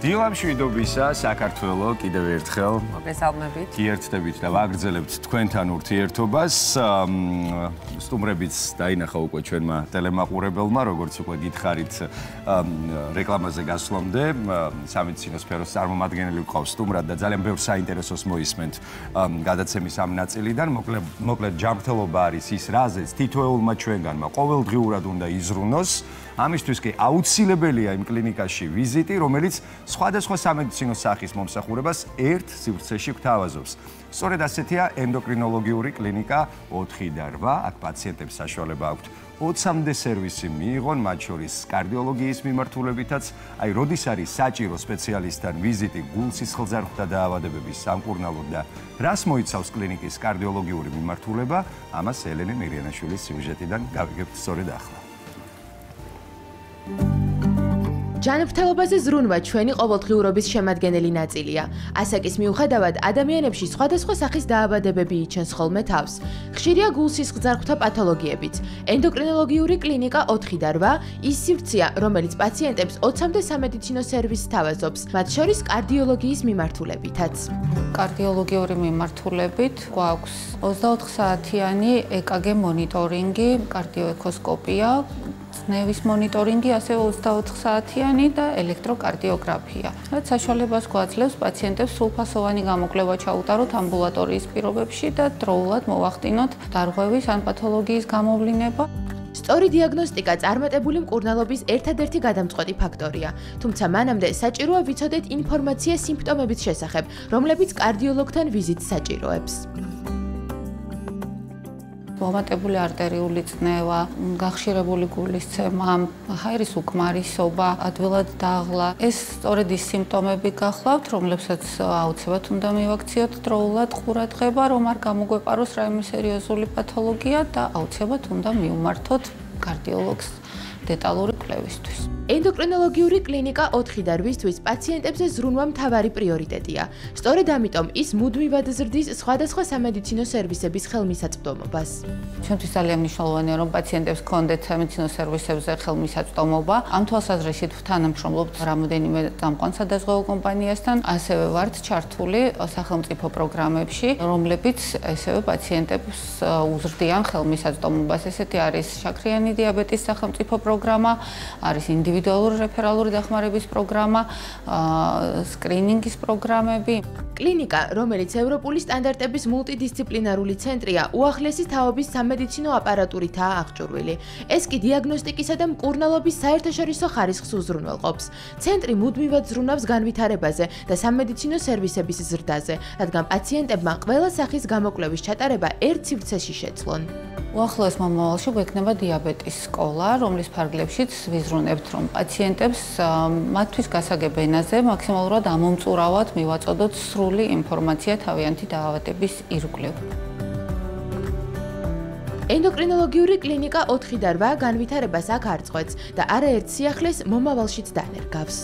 დილა მშვიდობისა, საქართველო, კიდევ ერთხელ მოგესალმებით. გიერთდებით და ვაგრძელებთ თქვენთან ურთიერთობას. სტუმრებიც დაინახა უკვე ჩვენმა ტელემაყურებელმა, როგორც უკვე გითხარით, რეკლამაზე გასვლამდე, სამედიცინო სფეროს წარმომადგენელი გვყავს სტუმრად და ძალიან ბევრ საინტერესოს მოისმენთ გადაცემის ამ ნაწილიდან. მოკლედ ჯანმრთელობა არის ის, რაზეც თითოეულმა ჩვენგანმა ყოველდღიურად უნდა იზრუნოს. ამისთვის კი აუცილებელია იმ კლინიკაში ვიზიტი, რომელიც სხვადასხვა სამედიცინო სახის მომსახურებას ერთ სივრცეში გვთავაზობს. სწორედ ასეთია ენდოკრინოლოგიური კლინიკა 4 და 8. აქ პაციენტებს საშუალება აქვთ 20-მდე სერვისი მიიღონ, მათ შორის კარდიოლოგიის მიმართულებითაც. აი, როდის არის საჭირო სპეციალისტთან ვიზიტი გულ-სისხლძარღვთა დაავადებების სამკურნალოდ და რას მოიცავს კლინიკის კარდიოლოგიური მიმართულება, ამას ელენე მირიანაშვილის სიუჟეტიდან გავიგებთ სწორედ ახლა. ჯანმრთელობაზე ზრუნვა ჩვენი ყოველდღიურობის შემადგენელი ნაწილია. ასაკის მიუხედავად, ადამიანებში სხვადასხვა სახის დაავადებები იჩენს ხოლმე თავს. ხშირია გულ-სისხლძარღვთა პათოლოგიებიც. ენდოკრინოლოგიური კლინიკა 4 და 8 ის სივრცეა, რომელიც პაციენტებს 20-მდე სამედიცინო სერვისს თავაზობს, მათ შორის კარდიოლოგიის მიმართულებითაც. კარდიოლოგიური მიმართულებით გვაქვს 24 საათიანი EKG მონიტორინგი, კარდიოეკოსკოპია, ნევის მონიტორინგი, ასევე 24 საათიანი და ელექტროკარდიოგრაფია. რაც საშუალებას გვაძლევს პაციენტებს სრულფასოვანი გამოკვლევა ჩაუტაროთ ამბულატორიის პირობებში და დროულად მოვახდინოთ დარღვევის ან პათოლოგიის გამოვლინება. სწორი დიაგნოსტიკა წარმატებული მკურნალობის ერთადერთი გადამწყვეტი ფაქტორია. თუმცა მანამდე საჭიროა ვიცოდეთ ინფორმაცია სიმპტომების შესახებ, რომლებიც კარდიოლოგთან ვიზიტს საჭიროებს. მომატებული არტერიული წნევა, გახშირებული გულისცემა, ჰაერის უკმარისობა, ადვილად დაღლა. ეს სწორედ ის სიმპტომები გახლავთ, რომლებსაც აუცილებლად უნდა მივაქციოთ დროულად ყურადღება, რომ არ გამოგვეპაროს რაიმე სერიოზული პათოლოგია და აუცილებლად უნდა მივმართოთ კარდიოლოგს დეტალური კვლევისთვის. ენდოკრინოლოგიური კლინიკა 4 და 8-თვის პაციენტებზე ზრუნვა მთავარი პრიორიტეტია. სწორედ ამიტომ ის მუდმივად ზრდის სხვადასხვა სამედიცინო სერვისების ხელმისაწვდომობას. ჩვენთვის ძალიან მნიშვნელოვანია, რომ პაციენტებს ჰქონდეთ სამედიცინო სერვისებზე ხელმისაწვდომობა. ამ თვალსაზრისით თანამშრომლობთ რამოდენიმე წამყვან სადაზღვევო კომპანიასთან, ასევე ვართ ჩართული სახელმწიფო პროგრამებში, რომლებიც ასევე პაციენტებს უზრდიან ხელმისაწვდომობას. ესეთი არის შაქრიანი დიაბეტის სახელმწიფო პროგრამა, არის ინდივიდუალური რეფერალური დახმარების პროგრამა, სკრინინგის პროგრამები. კლინიკა, რომელიც ევროპული სტანდარტების მულტიდისციპლინარული ცენტრია, უახლესი თაობის სამედიცინო აპარატურითაა აღჭურვილი. ეს კი დიაგნოსტიკისა და მკურნალობის საერთაშორისო ხარისხს უზრუნველყოფს. ცენტრი მუდმივად ზრუნავს განვითარებაზე და სამედიცინო სერვისების ზრდაზე, რადგან პაციენტებმა ყველა სახის გამოკვლევის ჩატარება ერთ სივრცეში შეცვლონ. უახლოეს მომავალში გვექნება დიაბეტის სკოლა, რომლის ფარგლებშიც ვიზრუნებთ, რომ პაციენტებს მათთვის გასაგებ ენაზე მაქსიმალურად ამომწურავად მივაწოდოთ სრული ინფორმაცია თავიანთი დაავადების ირგვლივ. ენდოკრინოლოგიური კლინიკა 4 და 8 განვითარებას აქ არ წყვეტს და არაერთ სიახლეს მომავალშიც დანერგავს.